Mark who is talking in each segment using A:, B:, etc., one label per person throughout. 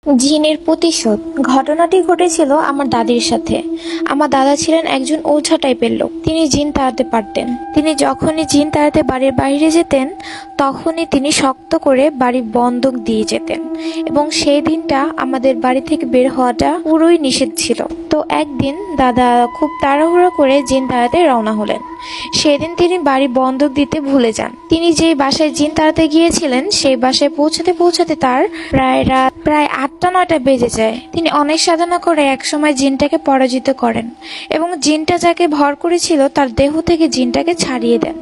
A: জিনের প্রতিশোধ। ঘটনাটি ঘটেছিল আমার দাদির সাথে। আমার দাদা ছিলেন একজন ওঝা টাইপের লোক। তিনি জিন তাড়াতে পারতেন। তিনি যখনই জিন তাড়াতে বাড়ির বাইরে যেতেন, তখনই তিনি শক্ত করে বাড়ি বন্ধক দিয়ে যেতেন, এবং সেই দিনটা আমাদের বাড়ি থেকে বের হওয়াটা পুরোই নিষেধ ছিল। তো একদিন দাদা খুব তাড়াহুড়ো করে জিন তাড়াতে রওনা হলেন। সেদিন তিনি বাড়ি বন্ধক দিতে ভুলে যান। তিনি যেই বাসায় জিন তাড়াতে গিয়েছিলেন, সেই বাসায় পৌঁছাতে পৌঁছাতে তার প্রায় 8টা-9টা বেজে যায়। তিনি অনেক সাধনা করে একসময় জিনটাকে পরাজিত করেন, এবং জিনটা যাকে ভর করেছিল তার দেহ থেকে জিনটাকে ছাড়িয়ে দেন।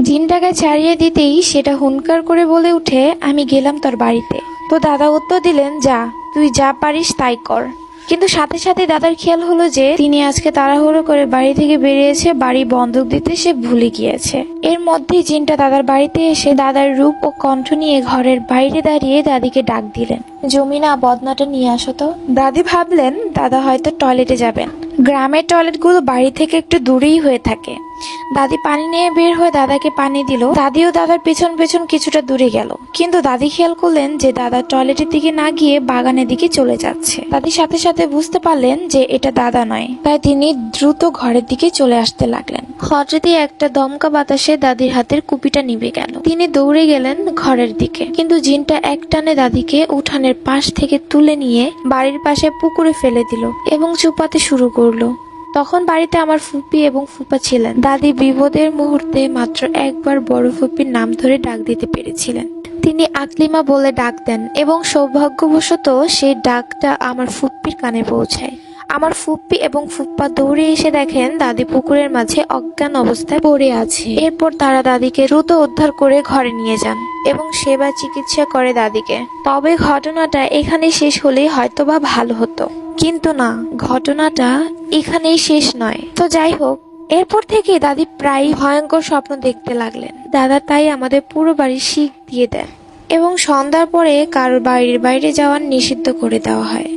A: জিনটাকে ছাড়িয়ে দিতেই সেটা হুনকার করে বলে উঠে, আমি গেলাম তোর বাড়িতে। তো দাদা উত্তর দিলেন, যা, তুই যা পারিস তাই কর। কিন্তু সাথে সাথে দাদার খেয়াল হলো যে তিনি আজকে তাড়াহুড়ো করে বাড়ি থেকে বেরিয়েছে, বাড়ি বন্ধক দিতে সে ভুলে গিয়েছে। এর মধ্যেই জিনটা দাদার বাড়িতে এসে দাদার রূপ ও কণ্ঠ নিয়ে ঘরের বাইরে দাঁড়িয়ে দাদিকে ডাক দিলেন, জমিনা, বদনাটা নিয়ে আসো তো। দাদি ভাবলেন দাদা হয়তো টয়লেটে যাবেন। গ্রামের টয়লেটগুলো বাড়ি থেকে একটু দূরেই হয়ে থাকে। দাদি পানি নিয়ে বের হয়ে দাদাকে পানি দিল। দাদিও দাদার পেছন পেছন কিছুটা দূরে গেল, কিন্তু দাদি খেয়াল করলেন যে দাদা টয়লেটের দিকে না গিয়ে বাগানের দিকে চলে যাচ্ছে। দাদি সাথে সাথে বুঝতে পারলেন যে এটা দাদা নয়, তাই তিনি দ্রুত ঘরের দিকে চলে আসতে লাগলেন। হঠাৎই একটা দমকা বাতাসে দাদির হাতের কুপিটা নিভে গেল। তিনি দৌড়ে গেলেন ঘরের দিকে, কিন্তু জিনটা একটানে দাদিকে উঠানের পাশ থেকে তুলে নিয়ে বাড়ির পাশে পুকুরে ফেলে দিল এবং চুপাতে শুরু করলো। তখন বাড়িতে আমার ফুপি এবং ফুপা ছিলেন। দাদি বিপদের মুহূর্তে মাত্র একবার বড় ফুপির নাম ধরে ডাক দিতে পেরেছিলেন। তিনি আকলিমা বলে ডাক দেন, এবং সৌভাগ্যবশত সেই ডাকটা আমার ফুপ্পির কানে পৌঁছায়। আমার ফুপ্পি এবং ফুপ্পা দৌড়ে এসে দেখেন দাদি পুকুরের মাঝে অজ্ঞান অবস্থায় পড়ে আছে। এরপর তারা দাদিকে দ্রুত উদ্ধার করে ঘরে নিয়ে যান এবং সেবা চিকিৎসা করে দাদিকে। তবে ঘটনাটা এখানে শেষ হলেই হয়তোবা ভালো হতো, কিন্তু না, ঘটনাটা এখানেই শেষ নয়। তো যাই হোক, এরপর থেকে দাদি প্রায় ভয়ঙ্কর স্বপ্ন দেখতে লাগলেন। দাদা তাই আমাদের পুরো বাড়ি শিক দিয়ে দেন, এবং সন্ধ্যার পরে কারোর বাড়ির বাইরে যাওয়ার নিষিদ্ধ করে দেওয়া হয়।